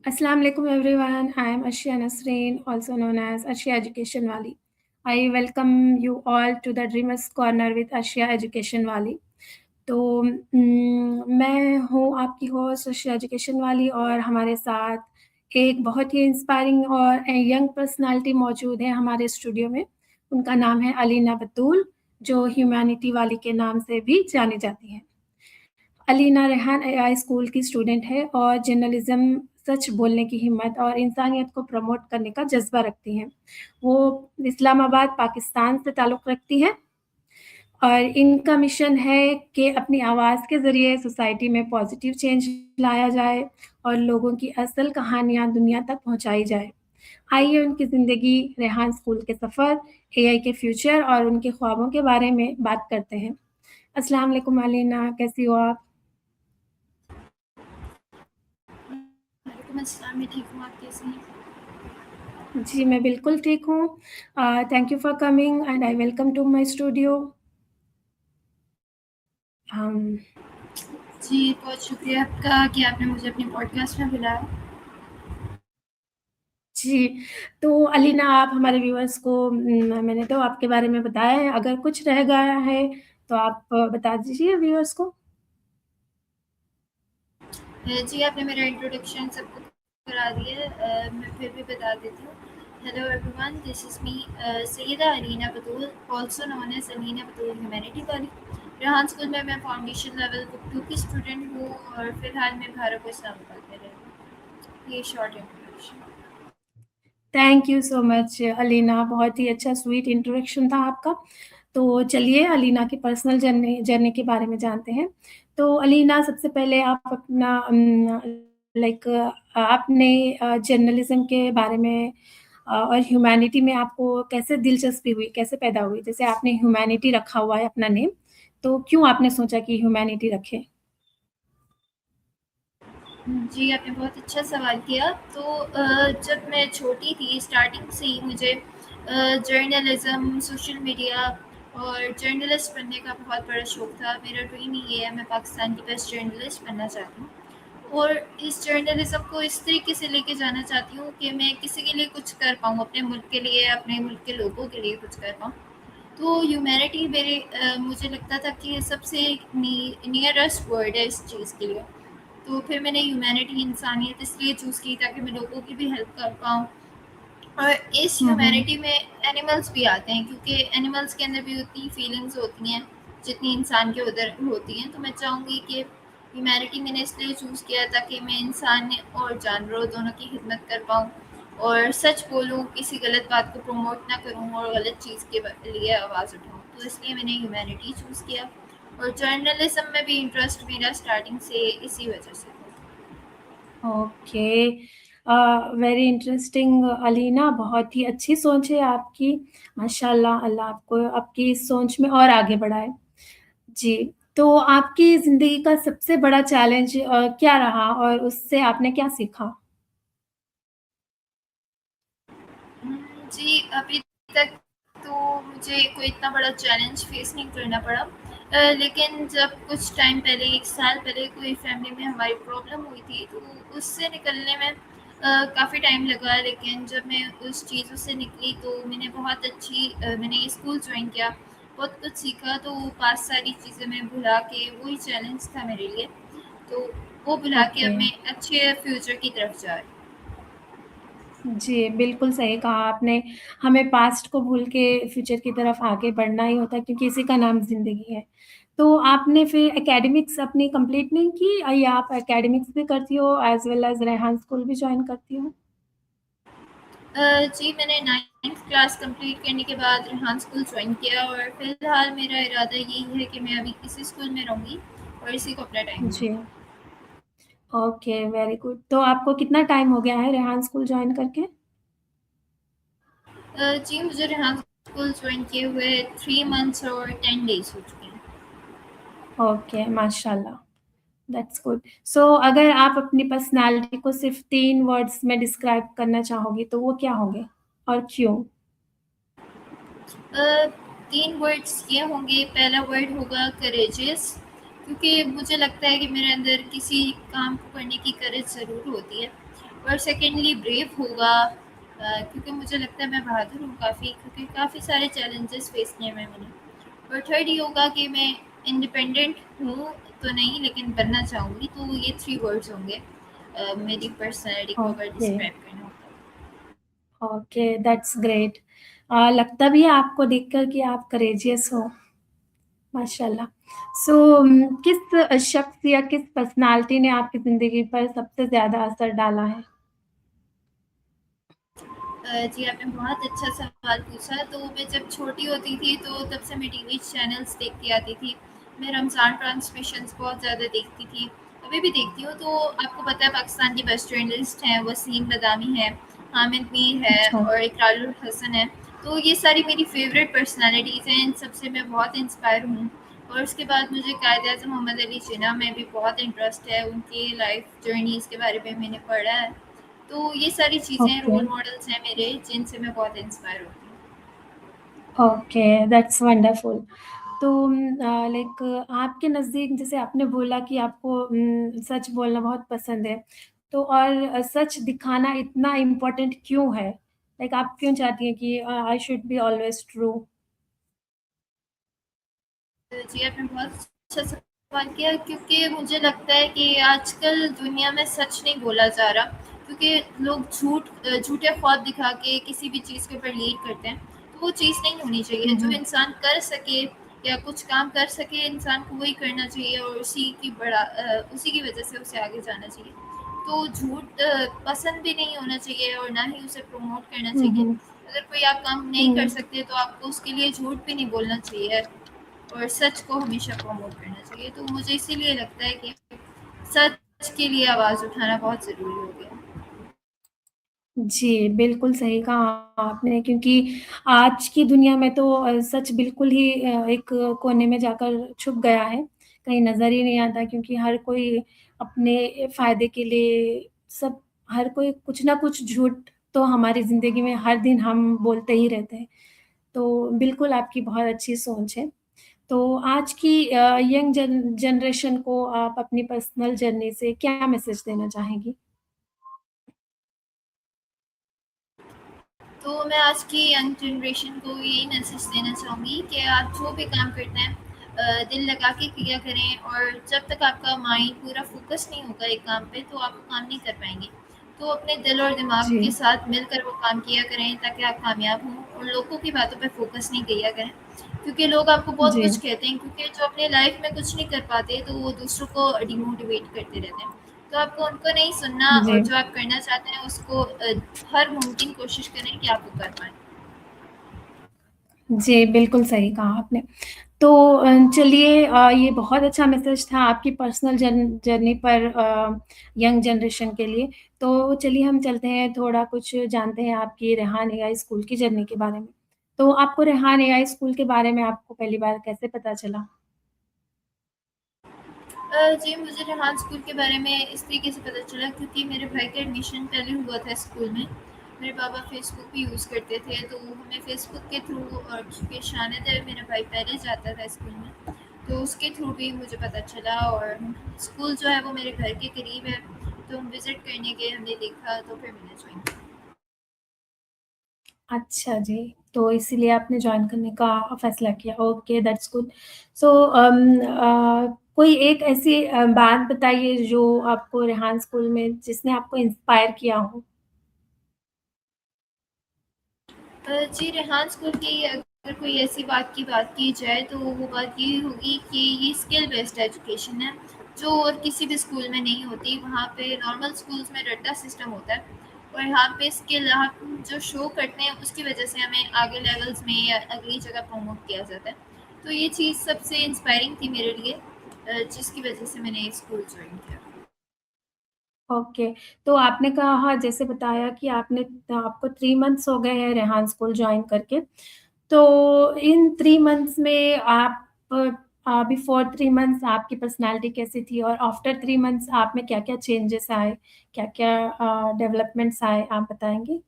Assalamu alaikum everyone. I am Ashia Nasreen, also known as Ashia Education Wali. I welcome you all to the Dreamers Corner with Ashia Education Wali. तो मैं हूँ आपकी host अशिया education वाली और हमारे साथ एक बहुत ही इंस्पायरिंग और यंग पर्सनालिटी मौजूद है हमारे स्टूडियो में। उनका नाम है अलीना बतूल, जो ह्यूमैनिटी वाली के नाम से भी जानी जाती हैं। अलीना रेहान एआई स्कूल की स्टूडेंट है और जर्नलिज्म, सच बोलने की हिम्मत और इंसानियत को प्रमोट करने का जज़्बा रखती हैं। वो इस्लामाबाद, पाकिस्तान से ताल्लुक़ रखती हैं और इनका मिशन है कि अपनी आवाज़ के ज़रिए सोसाइटी में पॉज़िटिव चेंज लाया जाए और लोगों की असल कहानियाँ दुनिया तक पहुँचाई जाए। आइए उनकी ज़िंदगी, रेहान स्कूल के सफ़र, एआई के फ्यूचर और उनके ख्वाबों के बारे में बात करते हैं। अस्सलाम वालेकुम अलीना, कैसी हो आप? वालेकुम अस्सलाम, मैं ठीक हूँ, आप कैसी हैं? जी, मैं बिल्कुल ठीक हूँ। Thank you for coming and I welcome to my studio. हम जी, बहुत शुक्रिया आपका कि आपने मुझे अपने पॉडकास्ट में बुलाया। जी, तो अलीना आप हमारे व्यूअर्स को मैंने तो आपके बारे में बताया है, अगर कुछ रह गया है तो आप बता दीजिए व्यूअर्स को। जी, आपने मेरा इंट्रोडक्शन सबको करा दिया है। मैं फिर भी बता देती हूँ। Hello everyone, this is me Syeda Alina Batool, also known as Alina Batool humanity वाली। रेहान स्कूल में मैं फाउंडेशन लेवल बुक 2 की स्टूडेंट हूँ और फ़िलहाल मैं भारत को इस्लामाबाद में रह रही हूँ। ये short introduction. Thank you so much Alina, बहुत ही अच्छा स्वीट इंट्रोडक्शन था आपका। तो चलिए अलीना की पर्सनल जर्नी जर्नी के बारे में जानते हैं। तो अलीना, सबसे पहले आप अपना लाइक आपने जर्नलिज़्म के बारे में और ह्यूमैनिटी में आपको कैसे दिलचस्पी हुई, कैसे पैदा हुई? जैसे आपने ह्यूमैनिटी रखा हुआ है अपना नेम, तो क्यों आपने सोचा कि ह्यूमैनिटी रखें? जी, आपने बहुत अच्छा सवाल किया। तो जब मैं छोटी थी, स्टार्टिंग से ही मुझे जर्नलिज़्म, सोशल मीडिया और जर्नलिस्ट बनने का बहुत बड़ा शौक था। मेरा ड्रीम ही ये है, मैं पाकिस्तान की बेस्ट जर्नलिस्ट बनना चाहती हूँ और इस जर्नलिज़्म को इस तरीके से लेके जाना चाहती हूँ कि मैं किसी के लिए कुछ कर पाऊँ, अपने मुल्क के लिए, अपने मुल्क के लोगों के लिए कुछ कर पाऊँ। तो ह्यूमैनिटी मुझे लगता था कि सबसे नियरेस्ट वर्ड है इस चीज़ के लिए। तो फिर मैंने ह्यूमैनिटी, इंसानियत इसलिए चूज़ की ताकि मैं लोगों की भी हेल्प कर पाऊँ। और इस हुँ, हुँ। ह्यूमैनिटी में एनिमल्स भी आते हैं, क्योंकि एनिमल्स के अंदर भी उतनी फीलिंग्स होती हैं जितनी इंसान के उधर होती हैं। तो मैं चाहूँगी कि ह्यूमैनिटी मैंने इसलिए चूज़ किया ताकि मैं इंसान और जानवरों दोनों की खिदमत कर पाऊँ और सच बोलूँ, किसी गलत बात को प्रमोट ना करूँ और गलत चीज़ के लिए आवाज़ उठाऊँ। तो इसलिए मैंने ह्यूमैनिटी चूज़ किया और जर्नलिज्म में भी इंटरेस्ट मेरा स्टार्टिंग से इसी वजह से था। ओके, वेरी इंटरेस्टिंग अलीना, बहुत ही अच्छी सोच है आपकी। माशाल्लाह, अल्लाह आपको आपकी इस सोच में और आगे बढ़ाए। जी, तो आपकी ज़िंदगी का सबसे बड़ा चैलेंज क्या रहा और उससे आपने क्या सीखा? जी, अभी तक तो मुझे कोई इतना बड़ा चैलेंज फेस नहीं करना पड़ा। लेकिन जब कुछ टाइम पहले, 1 साल पहले कोई फैमिली में हमारी प्रॉब्लम हुई थी, तो उससे निकलने में काफ़ी टाइम लगा। लेकिन जब मैं उस चीज़ों से निकली तो मैंने स्कूल जॉइन किया, बहुत कुछ सीखा। तो वो पास सारी चीज़ें मैं भुला के, वही चैलेंज था मेरे लिए, तो वो भुला के ओके। अब मैं अच्छे फ्यूचर की तरफ जा रही हूँ। जी, बिल्कुल सही कहा आपने। हमें पास्ट को भूल के फ्यूचर की तरफ आगे बढ़ना ही होता है क्योंकि इसी का नाम ज़िंदगी है। तो आपने फिर एकेडमिक्स अपनी कंप्लीट नहीं की या आप एकेडमिक्स भी करती हो as well as Rehan school भी जॉइन करती हो? जी, मैंने 9th क्लास कंप्लीट करने के बाद रेहान स्कूल ज्वाइन किया और फ़िलहाल मेरा इरादा यही है कि मैं अभी इसी स्कूल में रहूँगी और इसी को अपना टाइम जी, दूँगी। Okay, very good. तो आपको कितना टाइम हो गया है रेहान स्कूल जॉइन करके? जी, मुझे रेहान स्कूल ज्वाइन किए हुए 3 मंथ्स और 10 डेज़ हो चुके हैं। ओके, माशाल्लाह, दैट्स गुड। सो अगर आप अपनी पर्सनैलिटी को सिर्फ़ 3 वर्ड्स में डिस्क्राइब करना चाहोगी तो वो क्या होंगे और क्यों? 3 वर्ड्स ये होंगे। पहला वर्ड होगा करेजियस, क्योंकि मुझे लगता है कि मेरे अंदर किसी काम को करने की करेज ज़रूर होती है और सेकेंडली ब्रेव होगा, क्योंकि मुझे लगता है मैं बहादुर हूँ काफ़ी, क्योंकि काफ़ी सारे चैलेंजेस फेस किए हैं मैंने। और थर्ड ये होगा कि मैं इंडिपेंडेंट हूँ तो नहीं, लेकिन बनना चाहूँगी। तो ये 3 वर्ड्स होंगे मेरी पर्सनैलिटी को अगर ओके, डिस्क्राइब करना हो तो। Okay, that's great. लगता भी है आपको देखकर कि आप करेजियस हो, माशाल्लाह। सो किस शख्स या किस पर्सनैलिटी ने आपकी ज़िंदगी पर सबसे ज़्यादा असर डाला है? जी, आपने बहुत अच्छा सवाल पूछा। तो मैं जब छोटी होती थी तो तब से मैं टीवी चैनल्स देखती आती थी। मैं रमज़ान ट्रांसमिशंस बहुत ज़्यादा देखती थी, अभी भी देखती हूँ। तो आपको पता है पाकिस्तान की बेस्ट जर्नलिस्ट हैं वसीम बदामी है, हामिद मीर है अच्छा, और इकरारुल हसन है। तो ये सारी मेरी फ़ेवरेट पर्सनैलिटीज़ हैं, इन सबसे मैं बहुत इंस्पायर हूँ। और उसके बाद मुझे कायद-ए-आज़म मोहम्मद अली जिन्ना में भी बहुत इंटरेस्ट है, उनकी लाइफ़ जर्नीज़ के बारे में मैंने पढ़ा है। तो ये सारी चीज़ें ओके, रोल मॉडल्स हैं मेरे, जिनसे मैं बहुत इंस्पायर होती हूँ। Okay, that's wonderful. तो लाइक आपके नज़दीक जैसे आपने बोला कि आपको सच बोलना बहुत पसंद है, तो और सच दिखाना इतना इम्पोर्टेंट क्यों है? लाइक आप क्यों चाहती हैं कि I should be always true? जी, आपने बहुत अच्छा सवाल किया, क्योंकि मुझे लगता है कि आजकल दुनिया में सच नहीं बोला जा रहा, क्योंकि लोग झूठे ख्वाब दिखा के किसी भी चीज़ के ऊपर लीड करते हैं। तो वो चीज़ नहीं होनी चाहिए। हुँ, जो हुँ। इंसान कर सके या कुछ काम कर सके, इंसान को वही करना चाहिए और उसी की वजह से उसे आगे जाना चाहिए। तो झूठ पसंद भी नहीं होना चाहिए और ना ही उसे प्रमोट करना हुँ, चाहिए। हुँ। अगर कोई आप काम नहीं कर हुँ। सकते तो आपको उसके लिए झूठ भी नहीं बोलना चाहिए और सच को हमेशा प्रमोट करना चाहिए। तो मुझे इसीलिए लगता है कि सच के लिए आवाज़ उठाना बहुत ज़रूरी हो गया है। जी, बिल्कुल सही कहा आपने क्योंकि आज की दुनिया में तो सच बिल्कुल ही एक कोने में जाकर छुप गया है, कहीं नज़र ही नहीं आता क्योंकि हर कोई अपने फ़ायदे के लिए सब हर कोई कुछ ना कुछ झूठ तो हमारी ज़िंदगी में हर दिन हम बोलते ही रहते हैं। तो बिल्कुल आपकी बहुत अच्छी सोच है। तो आज की यंग जनरेशन को आप अपनी पर्सनल जर्नी से क्या मैसेज देना चाहेंगी? तो मैं आज की यंग जनरेशन को यही मैसेज देना चाहूँगी कि आप जो भी काम करते हैं दिल लगा के किया करें, और जब तक आपका माइंड पूरा फोकस नहीं होगा एक काम पे तो आप वो काम नहीं कर पाएंगे। तो अपने दिल और दिमाग जी, के साथ मिलकर वो काम किया करें ताकि आप कामयाब हों, और लोगों की बातों पे फोकस नहीं किया करें, क्योंकि लोग आपको बहुत जी, कुछ कहते हैं, क्योंकि जो अपने लाइफ में कुछ नहीं कर पाते तो वो दूसरों को डिमोटिवेट करते रहते हैं। तो आपको उनको नहीं सुनना, जी। और जो आप करना चाहते हैं उसको हर मुमकिन कोशिश करें कि आप वो कर पाएँ। जी, बिल्कुल सही कहा आपने। तो चलिए ये बहुत अच्छा मैसेज था आपकी पर्सनल जर्नी पर यंग जनरेशन के लिए। तो चलिए हम चलते हैं थोड़ा कुछ जानते हैं आपकी रेहान एआई स्कूल की जर्नी के बारे में। तो आपको रेहान एआई स्कूल के बारे में आपको पहली बार कैसे पता चला? जी, मुझे रेहान स्कूल के बारे में इस तरीके से पता चला, क्योंकि मेरे भाई का एडमिशन पहले हुआ था स्कूल में। मेरे पापा फ़ेसबुक भी यूज़ करते थे, तो हमें फ़ेसबुक के थ्रू, और चूँकि शानद है मेरा भाई पहले जाता था स्कूल में, तो उसके थ्रू भी मुझे पता चला। और स्कूल जो है वो मेरे घर के करीब है, तो हम विज़िट करने गए, हमने देखा तो फिर मैंने जॉइन किया। अच्छा जी, तो इसीलिए आपने जॉइन करने का फ़ैसला किया। Okay, that's good. सो कोई एक ऐसी बात बताइए जो आपको रेहान स्कूल में जिसने आपको इंस्पायर किया हो? जी, रेहान स्कूल की अगर कोई ऐसी बात की जाए तो वो बात ये होगी कि ये स्किल बेस्ड एजुकेशन है, जो और किसी भी स्कूल में नहीं होती। वहाँ पे नॉर्मल स्कूल्स में रट्टा सिस्टम होता है, और यहाँ पे स्किल हम जो शो करते हैं उसकी वजह से हमें आगे लेवल्स में या अगली जगह प्रमोट किया जाता है। तो ये चीज़ सबसे इंस्पायरिंग थी मेरे लिए, जिसकी वजह से मैंने ये स्कूल ज्वाइन किया। ओके, तो आपने कहा जैसे बताया कि आपको 3 मंथ्स हो गए हैं रेहान स्कूल जॉइन करके। तो इन 3 मंथ्स में आप बिफोर 3 मंथ्स आपकी पर्सनैलिटी कैसी थी और आफ्टर 3 मंथ्स आप में क्या-क्या चेंजेस आए? क्या-क्या डेवलपमेंट्स आए, आप बताएँगे?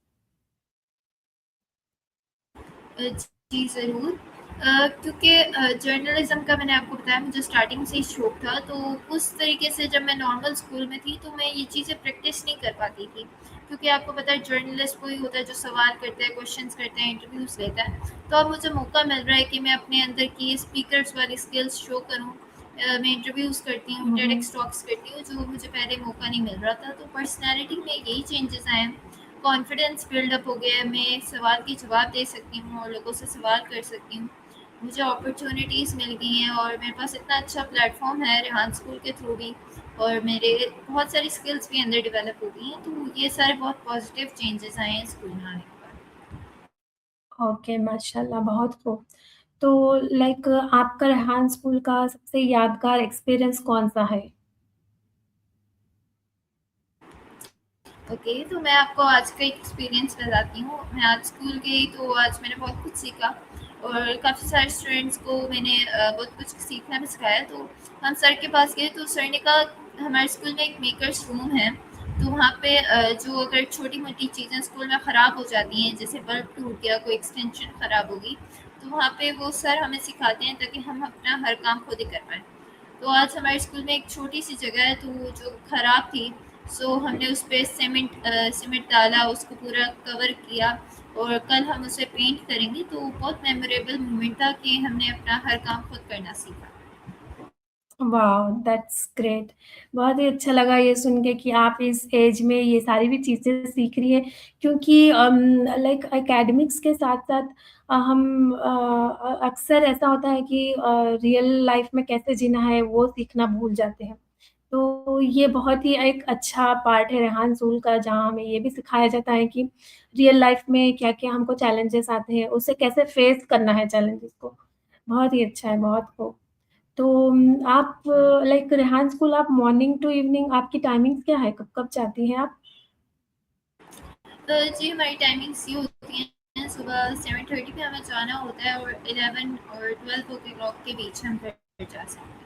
जी ज़रूर। क्योंकि जर्नलिज़्म का मैंने आपको बताया मुझे स्टार्टिंग से ही शौक था, तो उस तरीके से जब मैं नॉर्मल स्कूल में थी, तो मैं ये चीज़ें प्रैक्टिस नहीं कर पाती थी। क्योंकि आपको पता है जर्नलिस्ट वही होता है जो सवाल करता है, क्वेश्चंस करता है, इंटरव्यूज़ लेता है। तो अब मुझे मौका मिल रहा है कि मैं अपने अंदर की स्पीकर्स वाली स्किल्स शो करूँ। मैं इंटरव्यूज़ करती हूँ, हुँ, हुँ। टेडेक्स टॉक्स करती हूँ, जो मुझे पहले मौका नहीं मिल रहा था। तो पर्सनैलिटी में यही चेंजेस आए हैं। कॉन्फिडेंस बिल्डअप हो गया है, मैं सवाल के जवाब दे सकती हूँ और लोगों से सवाल कर सकती हूँ। मुझे अपॉर्चुनिटीज़ मिल गई हैं और मेरे पास इतना अच्छा प्लेटफॉर्म है रेहान स्कूल के थ्रू भी, और मेरे बहुत सारी स्किल्स भी अंदर डेवलप हो गई हैं, तो ये सारे बहुत पॉजिटिव चेंजेस आए हैं स्कूल में आने के बाद। ओके, माशाल्लाह, बहुत खूब। तो लाइक आपका रेहान स्कूल का सबसे यादगार एक्सपीरियंस कौन-सा है? ओके, तो मैं आपको आज का एक एक्सपीरियंस बताती हूँ। मैं आज स्कूल गई तो आज मैंने बहुत कुछ सीखा, और काफ़ी सारे स्टूडेंट्स को मैंने बहुत कुछ सीखना भी सिखाया। तो हम सर के पास गए तो सर ने कहा हमारे स्कूल में एक मेकर्स रूम है, तो वहाँ पे जो अगर छोटी-मोटी चीज़ें स्कूल में ख़राब हो जाती हैं, जैसे बल्ब टूट गया, कोई एक्सटेंशन ख़राब हो गई, तो वहाँ पे वो सर हमें सिखाते हैं ताकि हम अपना हर काम खुद ही कर पाएँ। तो आज हमारे स्कूल में एक छोटी-सी जगह है, तो जो खराब थी, सो हमने उस पे सीमेंट डाला, उसको पूरा कवर किया, और कल हम उसे पेंट करेंगे। तो बहुत मेमोरेबल मोमेंट था कि हमने अपना हर काम खुद करना सीखा। वाओ! That's great. बहुत ही अच्छा लगा ये सुन के कि आप इस एज में ये सारी भी चीज़ें सीख रही हैं, क्योंकि लाइक एकेडमिक्स के साथ-साथ हम अक्सर ऐसा होता है कि रियल लाइफ़ में कैसे जीना है, वो सीखना भूल जाते हैं। तो ये बहुत ही एक अच्छा पार्ट है रेहान स्कूल का, जहाँ हमें ये भी सिखाया जाता है कि रियल लाइफ़ में क्या-क्या हमको चैलेंजेस आते हैं, उसे कैसे फेस करना है चैलेंजेस को। बहुत ही अच्छा है, बहुत खूब। तो आप लाइक रेहान स्कूल आप मॉर्निंग टू इवनिंग आपकी टाइमिंग्स क्या है? कब-कब जाती हैं आप? जी, हमारी टाइमिंग्स ये होती हैं, सुबह 7:30 पे हमें जाना होता है और 11 और 12 ओ क्लॉक के बीच हम घर जा सकते हैं।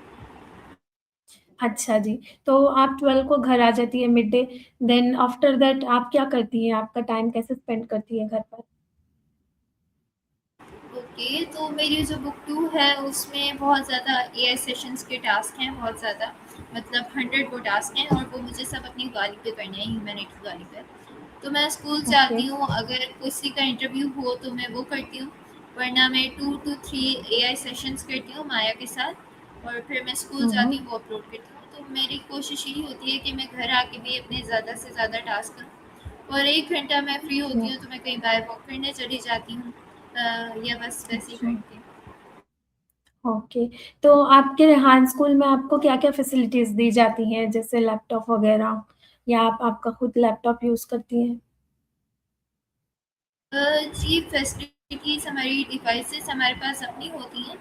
अच्छा जी, तो आप 12 को घर आ जाती हैं mid day, then after that आप क्या करती हैं? आपका टाइम कैसे स्पेंड करती हैं घर पर? ओके, तो मेरी जो बुक 2 है उसमें बहुत ज़्यादा एआई सेशंस के टास्क हैं, बहुत ज़्यादा, मतलब 100 वो टास्क हैं, और वो मुझे सब अपनी गाड़ी पे करने हैं, ह्यूमैनिटी गाड़ी पे। तो मैं स्कूल ओके। जाती हूँ, अगर किसी का इंटरव्यू हो तो मैं वो करती हूँ, वरना मैं 2 टू 3 एआई सेशंस करती हूँ माया के साथ, और फिर मैं स्कूल हुँ, जाती हुँ। हूँ, वो अपलोड करती हूँ। तो मेरी कोशिश यही होती है कि मैं घर आके भी अपने ज़्यादा से ज़्यादा टास्क करूँ, और 1 घंटा मैं फ्री ओके, होती हूँ तो मैं कहीं बाहर वॉक करने चली जाती हूँ, या बस वैसे ही अच्छा, करती हूँ। ओके। तो आपके रेहान स्कूल में आपको क्या-क्या फैसिलिटीज़ दी जाती हैं, जैसे लैपटॉप वगैरह, या आप आपका खुद लैपटॉप यूज़ करती हैं? जी, फैसिलिटीज़ हमारी डिवाइसेस हमारे पास अपनी होती हैं,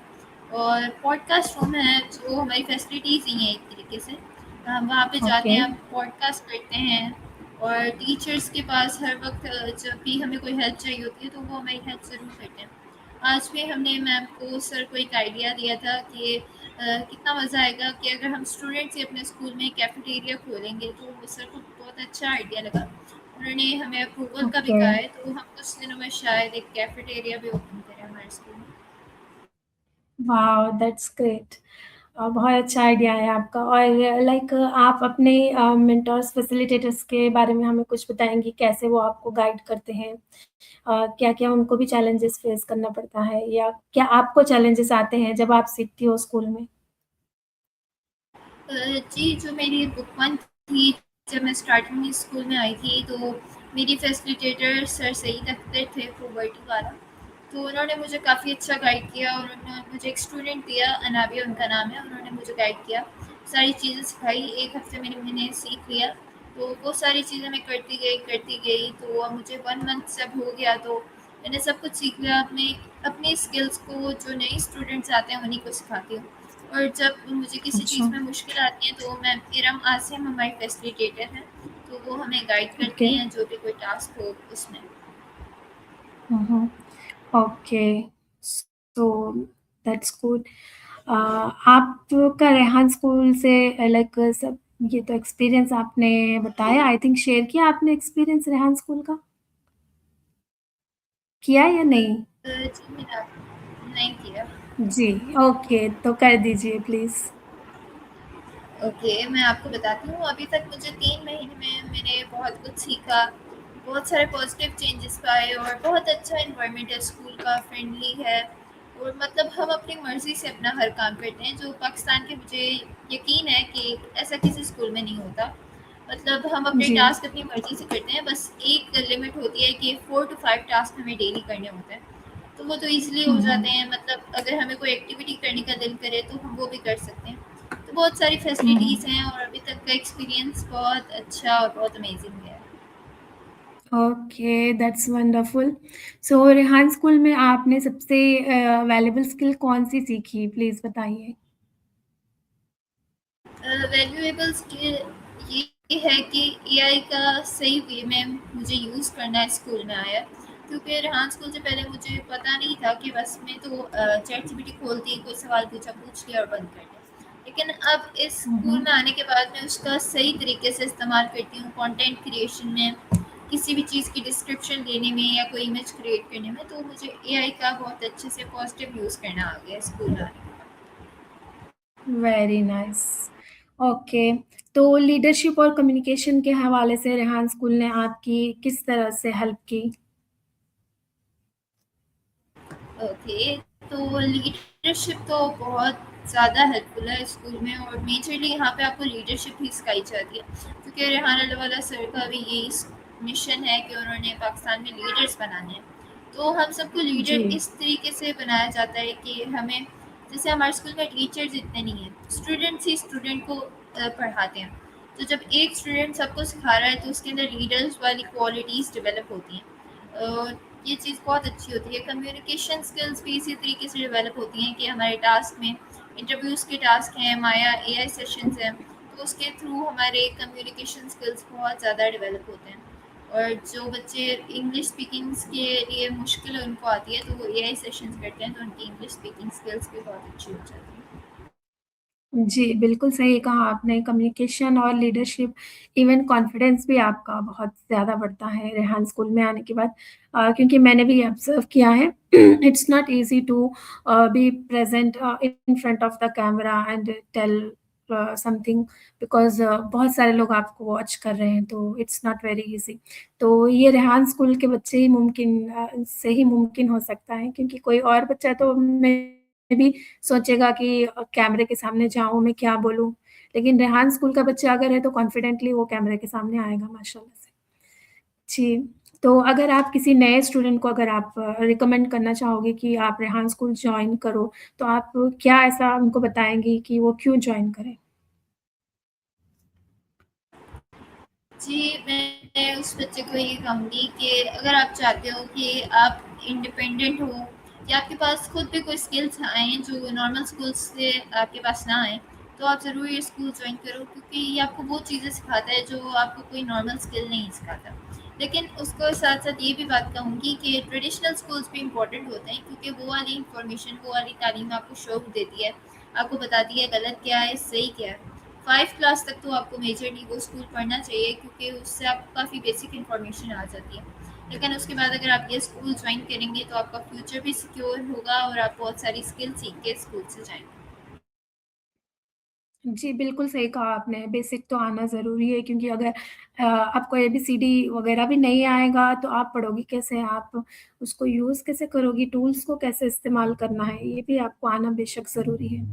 और पॉडकास्ट रूम है जो हमारी फैसिलिटीज़ ही हैं एक तरीके से। हम वहाँ पे जाते ओके, हैं, हम पॉडकास्ट करते हैं, और टीचर्स के पास हर वक़्त जब भी हमें कोई हेल्प चाहिए होती है तो वो हमारी हेल्प ज़रूर करते हैं। आज भी हमने मैम को सर को एक आइडिया दिया था कि कितना मज़ा आएगा कि अगर हम स्टूडेंट्स ही अपने स्कूल में कैफ़ेटेरिया खोलेंगे, तो सर को बहुत अच्छा आइडिया लगा। उन्होंने हमें अप्रूवल का भी ओके। कहा है, तो हम कुछ दिनों में शायद एक कैफ़ेटेरिया भी ओपन करें हमारे स्कूल में। वाओ! That's great. बहुत अच्छा आइडिया है आपका, और लाइक आप अपने मेंटर्स, फैसिलिटेटर्स के बारे में हमें कुछ बताएँगी? कैसे वो आपको गाइड करते हैं? क्या-क्या उनको भी चैलेंजेस फेस करना पड़ता है, या क्या आपको चैलेंजेस आते हैं जब आप सीखती हो स्कूल में? जी, जो मेरी बुक 1 थी, जब मैं स्टार्टिंग में स्कूल में आई थी, तो मेरी फैसिलिटेटर सर सईद अख्तर थे, पुबर्टी वाला। तो उन्होंने मुझे काफ़ी अच्छा गाइड किया, और उन्होंने मुझे एक स्टूडेंट दिया, अनाबिया उनका नाम है, उन्होंने मुझे गाइड किया, सारी चीज़ें सिखाई, 1 हफ्ते में मैंने सीख लिया। तो वो सारी चीज़ें मैं करती गई, तो अब मुझे 1 मंथ जब हो गया तो मैंने सब कुछ सीख लिया। अब मैं अपनी स्किल्स को जो नए स्टूडेंट्स आते हैं उन्हीं को सिखाती हूँ, और जब मुझे किसी अच्छा, चीज़ में मुश्किल आती है तो मैं इरम आसिम हमारी फैसिलिटेटर हैं, तो वो हमें गाइड ओके। करती हैं जो भी कोई टास्क हो उसमें। हुँ, हुँ। Okay, so that's good. आपका रेहान स्कूल से लाइक सब ये तो एक्सपीरियंस आपने बताया, आई थिंक शेयर किया आपने एक्सपीरियंस रेहान स्कूल का? किया या नहीं? जी, मेरा नहीं किया। जी, ओके, तो कर दीजिए प्लीज़। ओके, मैं आपको बताती हूँ, अभी तक मुझे 3 महीने में मैंने बहुत कुछ सीखा, बहुत सारे पॉज़िटिव चेंजेस पाए और बहुत अच्छा एनवायरनमेंट है स्कूल का, फ्रेंडली है और मतलब हम अपनी मर्ज़ी से अपना हर काम करते हैं, जो पाकिस्तान के मुझे यकीन है कि ऐसा किसी स्कूल में नहीं होता। मतलब हम अपने जी। टास्क अपनी मर्ज़ी से करते हैं, बस एक लिमिट होती है कि 4 टू 5 टास्क हमें डेली करने होते हैं। तो वो तो ईज़िली हुँ, हो जाते हुँ। हैं, मतलब अगर हमें कोई एक्टिविटी करने का दिल करे तो हम वो भी कर सकते हैं। तो बहुत सारी हुँ, फैसिलिटीज़ हुँ। हैं और अभी तक का एक्सपीरियंस बहुत अच्छा और बहुत अमेज़िंग है। Okay, that's wonderful. So Rehan school में आपने सबसे वैल्यूएबल स्किल कौन-सी सीखी? प्लीज़ बताइए। वैल्यूएबल स्किल ये है कि एआई का सही वे में मुझे यूज़ करना स्कूल में आया, क्योंकि रेहान स्कूल से पहले मुझे पता नहीं था कि बस मैं तो चैट जीपीटी खोलती, कोई सवाल पूछा, पूछ लिया और बंद कर दिया। लेकिन अब इस हुँ, स्कूल में हुँ। आने के बाद मैं उसका सही तरीके से इस्तेमाल करती हूँ कंटेंट क्रिएशन में, किसी भी चीज़ की डिस्क्रिप्शन देने में या कोई इमेज क्रिएट करने में, तो मुझे एआई का बहुत अच्छे से पॉजिटिव यूज़ करना आ गया स्कूल में आने के वेरी नाइस। ओके, तो लीडरशिप और कम्युनिकेशन के हवाले से रेहान स्कूल ने आपकी किस तरह से हेल्प की? ओके, तो लीडरशिप तो बहुत ज़्यादा हेल्पफुल है स्कूल में और मेजरली यहाँ पे आपको लीडरशिप ही सिखाई जाती है, क्योंकि रेहान अल्लाह सर का भी यही मिशन है कि उन्होंने पाकिस्तान में लीडर्स बनाने हैं। तो हम सबको जी। लीडर इस तरीके से बनाया जाता है कि हमें, जैसे हमारे स्कूल में टीचर्स इतने नहीं हैं, स्टूडेंट्स ही स्टूडेंट को पढ़ाते हैं। तो जब एक स्टूडेंट सबको सिखा रहा है तो उसके अंदर लीडर्स वाली क्वालिटीज़ डेवलप होती हैं। ये चीज़ बहुत अच्छी होती है। कम्युनिकेशन स्किल्स भी इसी तरीके से डेवलप होती हैं कि हमारे टास्क में इंटरव्यूज़ के टास्क हैं, माया एआई सेशंस हैं, तो उसके थ्रू हमारे कम्युनिकेशन स्किल्स बहुत ज़्यादा डेवलप होते हैं। और जो बच्चे इंग्लिश स्पीकिंग्स के लिए मुश्किल उनको आती है तो वो एआई सेशंस करते हैं, तो उनकी इंग्लिश स्पीकिंग स्किल्स भी बहुत अच्छी हो जाती है। जी, बिल्कुल सही कहा आपने। कम्युनिकेशन और लीडरशिप, इवन कॉन्फिडेंस भी आपका बहुत ज़्यादा बढ़ता है रेहान स्कूल में आने के बाद, क्योंकि मैंने भी ऑब्ज़र्व किया है। It's not easy to be present in front of the camera and tell something, because बहुत सारे लोग आपको वॉच कर रहे हैं, तो इट्स नॉट वेरी ईज़ी। तो ये रेहान स्कूल के बच्चे ही से ही मुमकिन हो सकता है, क्योंकि कोई और बच्चा तो मेबी सोचेगा कि कैमरे के सामने जाऊँ, मैं क्या बोलूँ? लेकिन रेहान स्कूल का बच्चा अगर है तो कॉन्फिडेंटली वो कैमरे के सामने आएगा माशाल्लाह से। जी, तो अगर आप किसी नए स्टूडेंट को अगर आप रिकमेंड करना चाहोगे कि आप रेहान स्कूल जॉइन करो, तो आप क्या ऐसा उनको बताएँगी कि वो क्यों जॉइन करें? जी, मैं उस बच्चे को ये कहूँगी कि अगर आप चाहते हो कि आप इंडिपेंडेंट हो या आपके पास खुद भी कोई स्किल्स आएँ जो नॉर्मल स्कूल्स से आपके पास ना आएँ, तो आप ज़रूर ये स्कूल जॉइन करो, क्योंकि ये आपको वो चीज़ें सिखाता है जो आपको कोई नॉर्मल स्किल नहीं सिखाता। लेकिन उसको साथ-साथ ये भी बात कहूँगी कि ट्रेडिशनल स्कूल्स भी इम्पोर्टेंट होते हैं, क्योंकि वो वाली इन्फॉर्मेशन, वो वाली तालीम आपको शौक देती है, आपको बताती है गलत क्या है, सही क्या है। 5 क्लास तक तो आपको मेजरली वो स्कूल पढ़ना चाहिए, क्योंकि उससे आपको काफ़ी बेसिक इन्फॉर्मेशन आ जाती है। लेकिन उसके बाद अगर आप ये स्कूल ज्वाइन करेंगे तो आपका फ्यूचर भी सिक्योर होगा और आप बहुत सारी स्किल सीख के स्कूल से जाएँगे। जी, बिल्कुल सही कहा आपने, बेसिक तो आना ज़रूरी है, क्योंकि अगर आपको एबीसीडी वगैरह भी नहीं आएगा, तो आप पढ़ोगी कैसे? आप उसको यूज़ कैसे करोगी? टूल्स को कैसे इस्तेमाल करना है, ये भी आपको आना बेशक ज़रूरी है।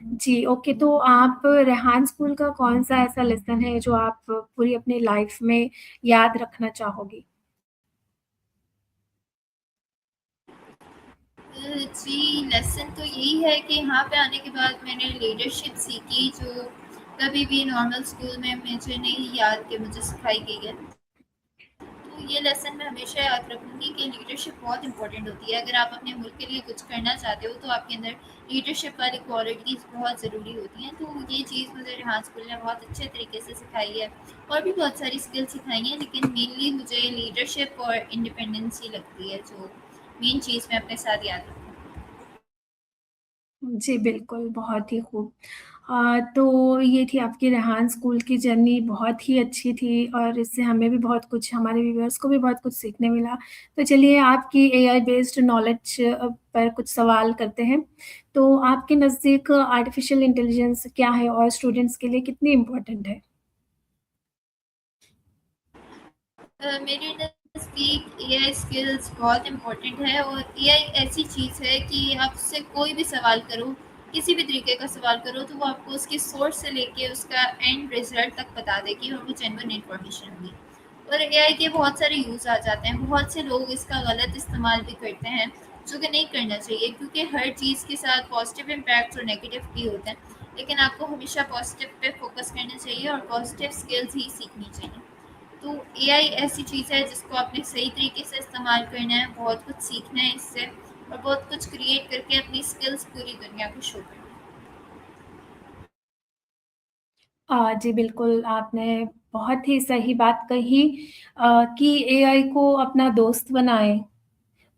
जी, ओके, तो आप रेहान स्कूल का कौन-सा ऐसा लेसन है जो आप पूरी अपनी लाइफ़ में याद रखना चाहोगी? जी, लेसन तो यही है कि यहाँ पे आने के बाद मैंने लीडरशिप सीखी, जो कभी भी नॉर्मल स्कूल में मुझे नहीं याद कि मुझे सिखाई गई है। तो ये लेसन मैं हमेशा याद रखूँगी कि लीडरशिप बहुत इंपॉर्टेंट होती है। अगर आप अपने मुल्क के लिए कुछ करना चाहते हो तो आपके अंदर लीडरशिप वाली क्वालिटीज़ बहुत ज़रूरी होती हैं। तो ये चीज़ मुझे रेहान स्कूल ने बहुत अच्छे तरीके से सिखाई है और भी बहुत सारी स्किल सिखाई हैं, लेकिन मेनली मुझे लीडरशिप और इंडिपेंडेंस ही लगती है जो मेन चीज़ मैं अपने साथ याद रखूँगी। जी, बिल्कुल, बहुत ही खूब। तो ये थी आपकी रेहान स्कूल की जर्नी बहुत ही अच्छी थी और इससे हमें भी बहुत कुछ हमारे व्यूअर्स को भी बहुत कुछ सीखने मिला। तो चलिए आपकी एआई बेस्ड नॉलेज पर कुछ सवाल करते हैं। तो आपके नज़दीक आर्टिफ़िशियल इंटेलिजेंस क्या है और स्टूडेंट्स के लिए कितनी इम्पोर्टेंट है? मेरे नज़दीक एआई स्किल्स बहुत इम्पोर्टेंट है और एआई ऐसी चीज़ है कि आप उससे कोई भी सवाल करो, किसी भी तरीके का सवाल करो तो वो आपको उसके सोर्स से लेके उसका एंड रिजल्ट तक बता देगी और वो जेन्युइन इन्फॉर्मेशन होगी। और एआई के बहुत सारे यूज़ आ जाते हैं, बहुत से लोग इसका गलत इस्तेमाल भी करते हैं, जो कि नहीं करना चाहिए क्योंकि हर चीज़ के साथ पॉजिटिव इम्पैक्ट्स और नेगेटिव भी होते हैं। लेकिन आपको हमेशा पॉजिटिव पे फोकस करना चाहिए और पॉजिटिव स्किल्स ही सीखनी चाहिए। तो एआई ऐसी चीज़ है जिसको आपने सही तरीके से इस्तेमाल करना है, बहुत कुछ सीखना है इससे और बहुत कुछ क्रिएट करके अपनी स्किल्स पूरी दुनिया को शो करना है। जी बिल्कुल, आपने बहुत ही सही बात कही कि एआई को अपना दोस्त बनाएँ,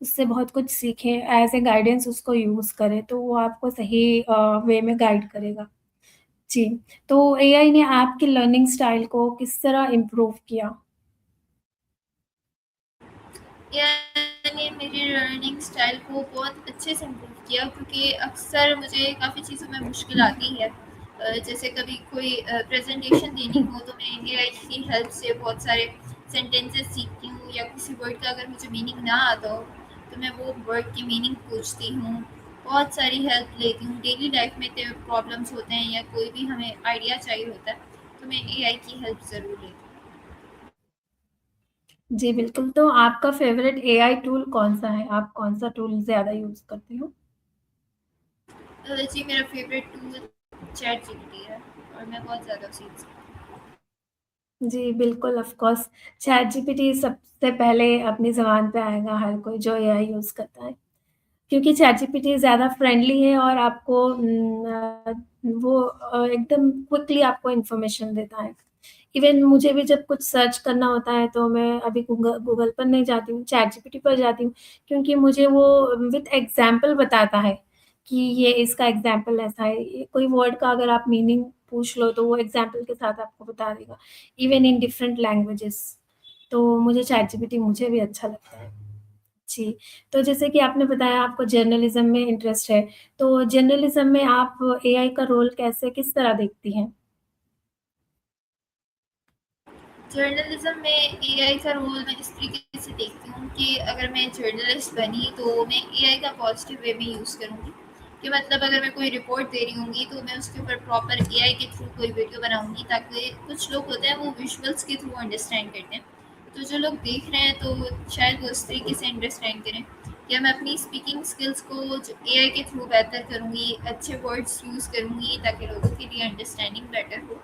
उससे बहुत कुछ सीखें, एज़ ए गाइडेंस उसको यूज़ करें, तो वो आपको सही वे में गाइड करेगा। जी, तो एआई ने आपके लर्निंग स्टाइल को किस तरह इम्प्रूव किया? एआई ने मेरी लर्निंग स्टाइल को बहुत अच्छे से इम्प्रूव किया क्योंकि अक्सर मुझे काफ़ी चीज़ों में मुश्किल आती है। जैसे कभी कोई प्रेजेंटेशन देनी हो तो मैं एआई की हेल्प से बहुत सारे सेंटेंसेस सीखती हूँ या किसी वर्ड का अगर मुझे मीनिंग ना आता हो तो मैं वो वर्ड की मीनिंग पूछती हूँ। बहुत सारी हेल्प लेती हूँ डेली लाइफ में तो प्रॉब्लम्स होते हैं या कोई भी हमें आइडिया चाहिए होता है तो मैं एआई की हेल्प ज़रूर लेती हूँ। जी, बिल्कुल, तो आपका फ़ेवरेट एआई टूल कौन-सा है? आप कौन-सा टूल ज़्यादा यूज़ करते हो? जी मेरा फेवरेट टूल चैट जीपीटी है और मैं बहुत ज़्यादा उसे यूज़ करती जी, बिल्कुल, ऑफ़ कोर्स, चैट जीपीटी सबसे पहले अपनी ज़ुबान पे आएगा हर कोई जो एआई यूज़ करता है। क्योंकि चैटजीपीटी ज़्यादा फ्रेंडली है और आपको वो एकदम क्विकली आपको इन्फॉर्मेशन देता है। इवन मुझे भी जब कुछ सर्च करना होता है तो मैं अभी गूगल पर नहीं जाती हूँ, चैटजीपीटी पर जाती हूँ क्योंकि मुझे वो विथ एग्ज़ाम्पल बताता है कि ये इसका एग्ज़ाम्पल ऐसा है। ये कोई वर्ड का अगर आप मीनिंग पूछ लो तो वो एग्ज़ाम्पल के साथ आपको बता देगा, इवन इन डिफरेंट लैंग्वेजेज़। तो मुझे चैटजीपीटी मुझे भी अच्छा लगता है। जी, तो जैसे कि आपने बताया आपको जर्नलिज़्म में इंटरेस्ट है, तो जर्नलिज़्म में आप एआई का रोल कैसे किस तरह देखती हैं? जर्नलिज्म में एआई का रोल मैं इस तरीके से देखती हूँ कि अगर मैं जर्नलिस्ट बनी तो मैं एआई का पॉजिटिव वे में यूज़ करूँगी कि मतलब अगर मैं कोई रिपोर्ट दे रही होंगी तो मैं उसके ऊपर प्रॉपर एआई के थ्रू कोई वीडियो बनाऊँगी ताकि कुछ लोग होते हैं वो विजुअल्स के थ्रू अंडरस्टैंड करते हैं। तो जो लोग देख रहे हैं तो शायद वो उस तरीके से अंडरस्टैंड करें या मैं अपनी स्पीकिंग स्किल्स को एआई के थ्रू बेहतर करूँगी, अच्छे वर्ड्स यूज़ करूँगी ताकि लोगों के लिए अंडरस्टैंडिंग बेटर हो।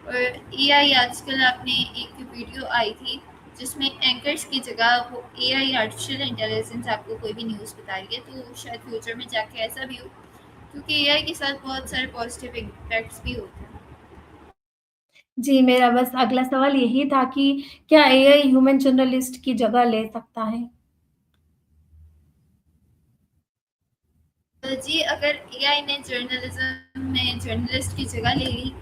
और एआई आजकल आपने एक वीडियो आई थी जिसमें एंकर्स की जगह वो एआई आर्टिफिशियल इंटेलिजेंस आपको कोई भी न्यूज़ बता रही है तो शायद फ्यूचर में जाके ऐसा भी हो क्योंकि एआई के साथ बहुत सारे पॉजिटिव इम्पैक्ट्स भी होते हैं। जी, मेरा बस अगला सवाल यही था कि क्या एआई ह्यूमन जर्नलिस्ट की जगह ले सकता है? जी अगर एआई ने जर्नलिज्म में जर्नलिस्ट की जगह ले ली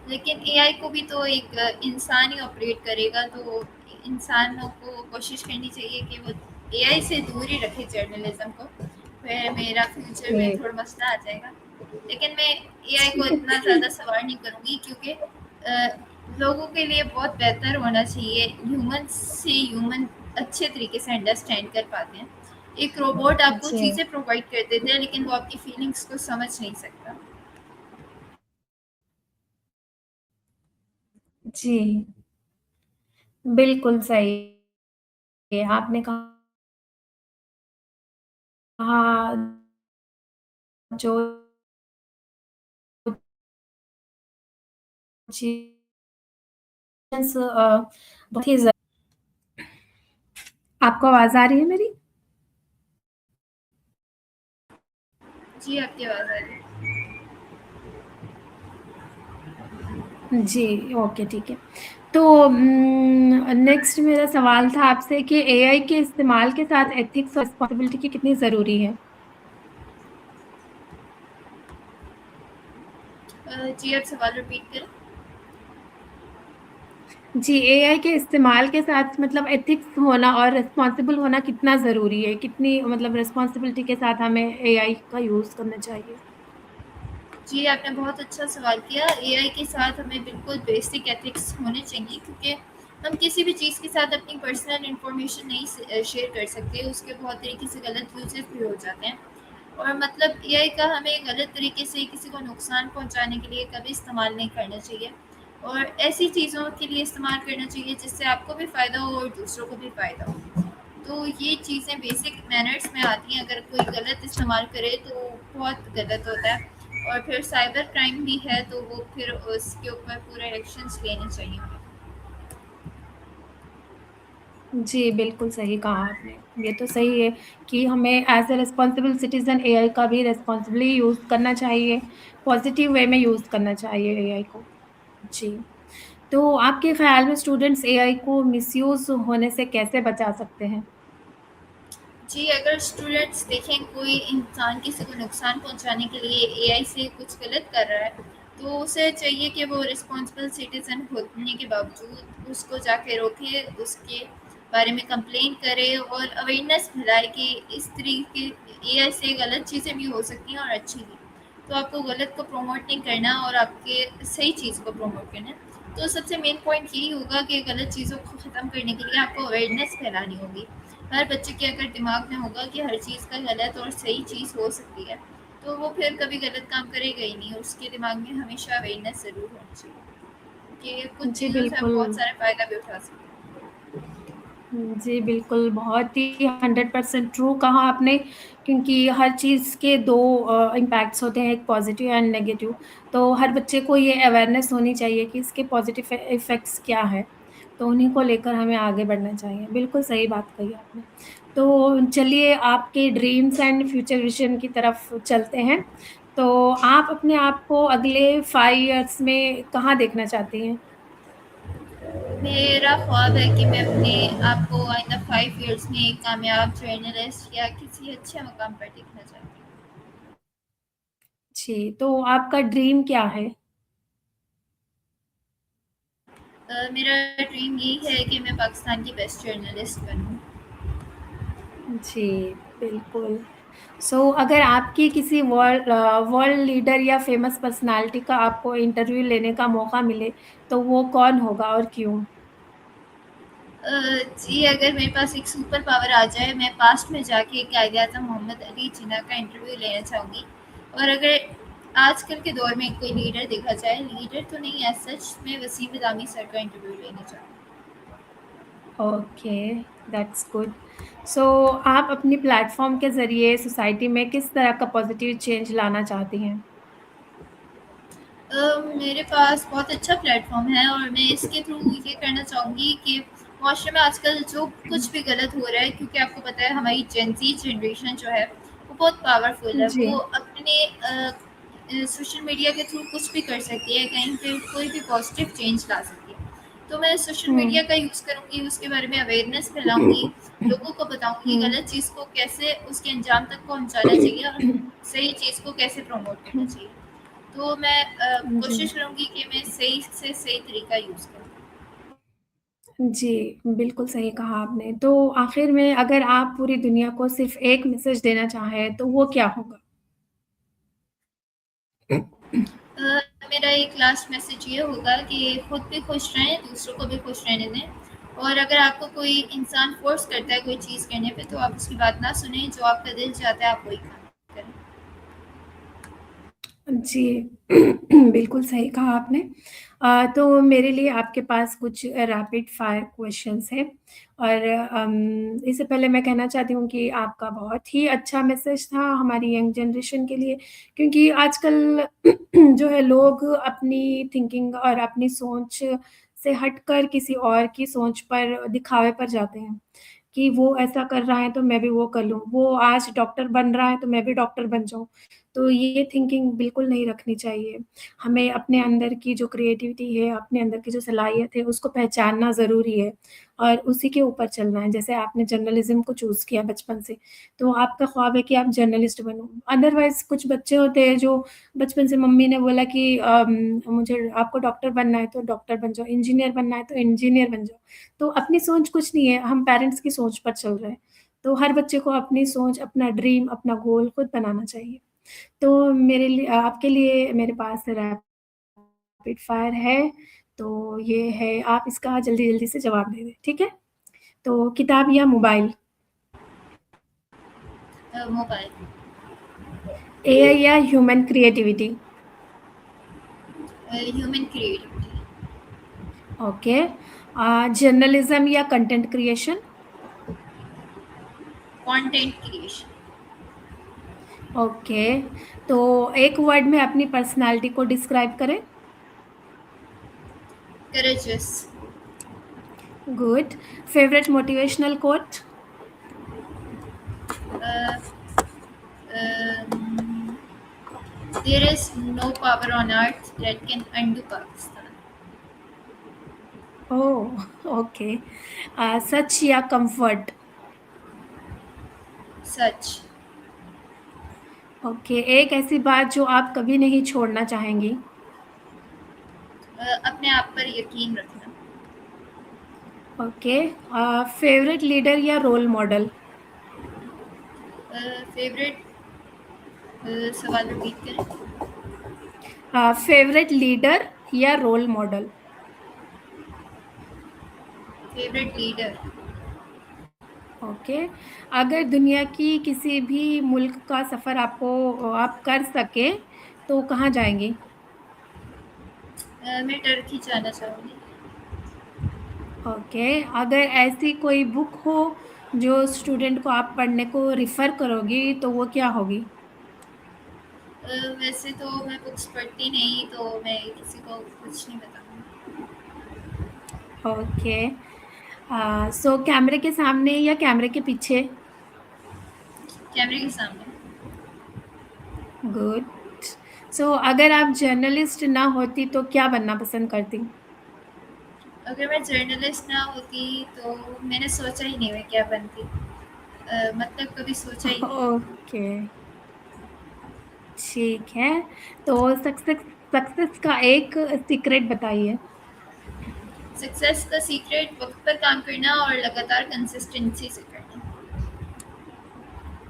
लेकिन एआई को भी तो एक इंसान ही ऑपरेट करेगा तो इंसानों को कोशिश करनी चाहिए कि वो एआई से दूर ही रखे जर्नलिज्म को। फिर मेरा फ्यूचर में जी। थोड़ा मसला आ जाएगा लेकिन मैं एआई को इतना ज़्यादा सवार नहीं करूँगी क्योंकि लोगों के लिए बहुत बेहतर होना चाहिए। ह्यूमन से ह्यूमन अच्छे तरीके से अंडरस्टैंड कर पाते हैं। एक रोबोट आपको जी, चीज़ें प्रोवाइड कर देते हैं लेकिन वो आपकी फीलिंग्स को समझ नहीं सकता। जी, बिल्कुल सही है। आपने कहा जो बहुत ही आपको आवाज़ आ रही है मेरी? जी, आपकी आवाज़ आ रही है। जी, ओके, ठीक है। तो नेक्स्ट मेरा सवाल था आपसे कि एआई के इस्तेमाल के साथ एथिक्स और रिस्पॉन्सिबिलिटी की कितनी ज़रूरी है? जी, आप सवाल रिपीट करें? जी, एआई के इस्तेमाल के साथ मतलब एथिक्स होना और रिस्पॉन्सिबल होना कितना ज़रूरी है? कितनी मतलब रिस्पॉन्सिबिलिटी के साथ हमें एआई का यूज़ करना चाहिए? जी, आपने बहुत अच्छा सवाल किया। एआई के साथ हमें बिल्कुल बेसिक एथिक्स होने चाहिए, क्योंकि हम किसी भी चीज़ के साथ अपनी पर्सनल इन्फॉर्मेशन नहीं शेयर कर सकते। उसके बहुत तरीके से गलत यूजेस भी हो जाते हैं, और मतलब एआई का हमें गलत तरीके से किसी को नुकसान पहुंचाने के लिए कभी इस्तेमाल नहीं करना चाहिए, और ऐसी चीज़ों के लिए इस्तेमाल करना चाहिए जिससे आपको भी फ़ायदा हो और दूसरों को भी फ़ायदा हो। तो ये चीज़ें बेसिक मैनर्स में आती हैं। अगर कोई गलत इस्तेमाल करे तो बहुत गलत होता है, और फिर साइबर क्राइम भी है, तो वो फिर उसके ऊपर पूरे एक्शंस लेने चाहिए हमें। जी, बिल्कुल सही कहा आपने। ये तो सही है कि हमें as a responsible citizen AI का भी रिस्पॉन्सिबली यूज़ करना चाहिए, पॉज़िटिव वे में यूज़ करना चाहिए एआई को। जी, तो आपके ख़्याल में स्टूडेंट्स एआई को मिसयूज़ होने से कैसे बचा सकते हैं? जी, अगर स्टूडेंट्स देखें कोई इंसान किसी को नुकसान पहुंचाने के लिए एआई से कुछ गलत कर रहा है, तो उसे चाहिए कि वो रिस्पॉन्सिबल सिटीजन होने के बावजूद उसको जाके रोके, उसके बारे में कंप्लेन करे और अवेयरनेस फैलाए कि इस तरीके एआई से गलत चीज़ें भी हो सकती हैं और अच्छी भी। तो आपको गलत को प्रमोट नहीं करना और आपके सही चीज़ को प्रमोट करना है। तो सबसे मेन पॉइंट यही होगा कि गलत चीज़ों को ख़त्म करने के लिए आपको अवेयरनेस फैलानी होगी। हर बच्चे के अगर दिमाग में होगा कि हर चीज़ का गलत और सही चीज़ हो सकती है, तो वो फिर कभी गलत काम करेगा ही नहीं। उसके दिमाग में हमेशा अवेयरनेस ज़रूर होनी चाहिए कि कुछ जी, चीज़ों से हम बिल्कुल। बहुत सारा फ़ायदा भी उठा सकते हैं। जी, बिल्कुल, बहुत ही 100% ट्रू कहा आपने क्योंकि हर चीज़ के 2 इम्पैक्ट्स होते हैं, एक पॉज़िटिव एंड नेगेटिव। तो हर बच्चे को ये अवेयरनेस होनी चाहिए कि इसके पॉज़िटिव इफ़ेक्ट्स क्या हैं, तो उन्हीं को लेकर हमें आगे बढ़ना चाहिए। बिल्कुल सही बात कही आपने। तो चलिए आपके ड्रीम्स एंड फ्यूचर विज़न की तरफ चलते हैं। तो आप अपने आप को अगले 5 इयर्स में कहाँ देखना चाहती हैं? मेरा ख्वाब है कि मैं अपने आप को आइंदा 5 ईयर्स में एक कामयाब जर्नलिस्ट या किसी अच्छे मकाम पर देखना चाहती हूँ। जी, तो आपका ड्रीम क्या है? मेरा ड्रीम यही है कि मैं पाकिस्तान की बेस्ट जर्नलिस्ट बनूँ। जी, बिल्कुल। अगर आपकी किसी वर्ल्ड लीडर या फ़ेमस पर्सनैलिटी का आपको इंटरव्यू लेने का मौका मिले, तो वो कौन होगा और क्यों? जी, अगर मेरे पास एक सुपर पावर आ जाए, मैं पास्ट में जाके कायद-ए-आज़म मोहम्मद अली जिन्ना का इंटरव्यू लेना चाहूँगी। और अगर आजकल के दौर में कोई लीडर देखा जाए, लीडर तो नहीं एज़ सच, मैं वसीम निज़ामी सर का इंटरव्यू लेना चाहूँगी। Okay, that's good. सो आप अपनी प्लेटफ़ॉर्म के ज़रिए सोसाइटी में किस तरह का पॉज़िटिव चेंज लाना चाहती हैं? मेरे पास बहुत अच्छा प्लेटफ़ॉर्म है, और मैं इसके थ्रू ये करना चाहूँगी कि माशरे में आजकल जो कुछ भी गलत हो रहा है, क्योंकि आपको पता है हमारी जेन ज़ी जनरेशन जो है, वो बहुत पावरफुल है। जी। वो अपने सोशल मीडिया के थ्रू कुछ भी कर सकती है, कहीं पे कोई भी पॉजिटिव चेंज ला सकती है। तो मैं सोशल हुँ। मीडिया का यूज़ करूँगी, उसके बारे में अवेयरनेस फैलाऊँगी, लोगों को बताऊँगी हुँ। गलत चीज़ को कैसे उसके अंजाम तक पहुँचाना चाहिए और सही चीज़ को कैसे प्रमोट करना चाहिए। तो मैं जी। कोशिश करूँगी कि मैं सही से सही तरीका यूज़ करूँ। जी, बिल्कुल सही कहा आपने। तो आखिर में अगर आप पूरी दुनिया को सिर्फ़ एक मैसेज देना चाहें, तो वो क्या होगा? मेरा एक लास्ट मैसेज ये होगा कि खुद भी खुश रहें, दूसरों को भी खुश रहने दें, और अगर आपको कोई इंसान फ़ोर्स करता है कोई चीज़ करने पे, तो आप उसकी बात ना सुनें, जो आपका दिल चाहता है आप वही काम करें। जी, बिल्कुल सही कहा आपने। तो मेरे लिए आपके पास कुछ रैपिड फायर क्वेश्चन्स हैं और इससे पहले मैं कहना चाहती हूँ कि आपका बहुत ही अच्छा मैसेज था हमारी यंग जनरेशन के लिए क्योंकि आजकल जो है लोग अपनी थिंकिंग और अपनी सोच से हटकर किसी और की सोच पर दिखावे पर जाते हैं, कि वो ऐसा कर रहा है तो मैं भी वो कर लूँ, वो आज डॉक्टर बन रहा है तो मैं भी डॉक्टर बन जाऊँ। तो ये थिंकिंग बिल्कुल नहीं रखनी चाहिए। हमें अपने अंदर की जो क्रिएटिविटी है, अपने अंदर की जो सलाहियत है, उसको पहचानना ज़रूरी है और उसी के ऊपर चलना है। जैसे आपने जर्नलिज़्म को चूज़ किया बचपन से, तो आपका ख्वाब है कि आप जर्नलिस्ट बनो। अदरवाइज़ कुछ बच्चे होते हैं जो बचपन से मम्मी ने बोला कि मुझे आपको डॉक्टर बनना है तो डॉक्टर बन जाओ, इंजीनियर बनना है तो इंजीनियर बन जाओ। तो अपनी सोच कुछ नहीं है, हम पेरेंट्स की सोच पर चल रहे हैं। तो हर बच्चे को अपनी सोच, अपना ड्रीम, अपना गोल खुद बनाना चाहिए। तो मेरे लिए आपके लिए मेरे पास रैपिड फायर है, तो ये है आप इसका जल्दी-जल्दी से जवाब दे दें, ठीक है? तो किताब या मोबाइल? मोबाइल। एआई या human creativity? Human creativity. Okay. Journalism या content creation? Content creation. Okay. तो एक वर्ड में अपनी पर्सनैलिटी को डिस्क्राइब करें। Courageous. Good. Favourite motivational quote? There is no power on earth that can undo Pakistan. Oh! Okay. सच या comfort? सच। Okay. एक ऐसी बात जो आप कभी नहीं छोड़ना चाहेंगी? अपने आप पर यकीन रखना। ओके। फेवरेट लीडर या रोल मॉडल? फेवरेट। सवाल रिपीट करें। फेवरेट लीडर या role model? Favourite leader. Okay. अगर दुनिया की किसी भी मुल्क का सफ़र आप कर सकें, तो कहाँ जाएँगी? मैं टर्की जाना चाहूँगी। ओके। अगर ऐसी कोई बुक हो, जो स्टूडेंट को आप पढ़ने को रेफ़र करोगी, तो वो क्या होगी? वैसे तो मैं बुक्स पढ़ती नहीं, तो मैं किसी को कुछ नहीं बताऊँगी। ओके। सो कैमरे के सामने या कैमरे के पीछे? कैमरे के सामने। गुड। सो अगर आप जर्नलिस्ट ना होती, तो क्या बनना पसंद करती? अगर मैं जर्नलिस्ट ना होती तो मैंने सोचा ही नहीं मैं क्या बनती। मतलब कभी सोचा ही नहीं। ओके, ठीक है। तो सक्सेस सक्सेस का एक सीक्रेट बताइए। सक्सेस का सीक्रेट वक्त पर काम करना और लगातार कंसिस्टेंसी से करना।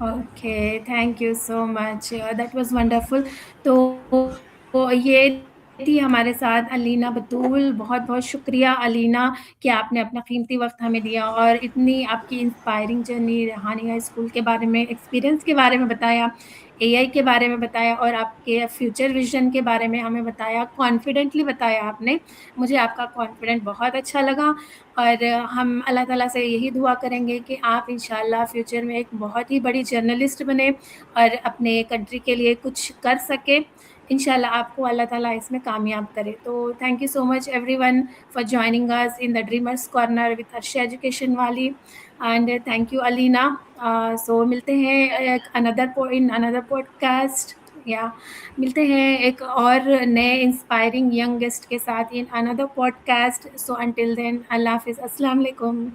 Okay, thank you so much, that was wonderful. तो ये थी हमारे साथ अलीना बतूल। बहुत-बहुत शुक्रिया अलीना कि आपने अपना कीमती वक़्त हमें दिया और इतनी आपकी इंस्पायरिंग जर्नी रेहानिया स्कूल के बारे में, एक्सपीरियंस के बारे में बताया, एआई के बारे में बताया और आपके फ्यूचर विज़न के बारे में हमें बताया, कॉन्फिडेंटली बताया आपने। मुझे आपका कॉन्फिडेंट बहुत अच्छा लगा और हम अल्लाह ताला से यही दुआ करेंगे कि आप इंशाल्लाह फ्यूचर में एक बहुत ही बड़ी जर्नलिस्ट बने और अपने कंट्री के लिए कुछ कर सकें। इंशाल्लाह आपको अल्लाह ताला इसमें कामयाब करे। तो thank you so much everyone for joining us in the dreamers corner with Arshia education वाली and thank you Alina. So मिलते हैं एक इन अनदर पॉडकास्ट या मिलते हैं एक और नए इंस्पायरिंग यंग गेस्ट के साथ in another podcast. So until then अल्लाह हाफ़िज़, अस्सलाम वालेकुम।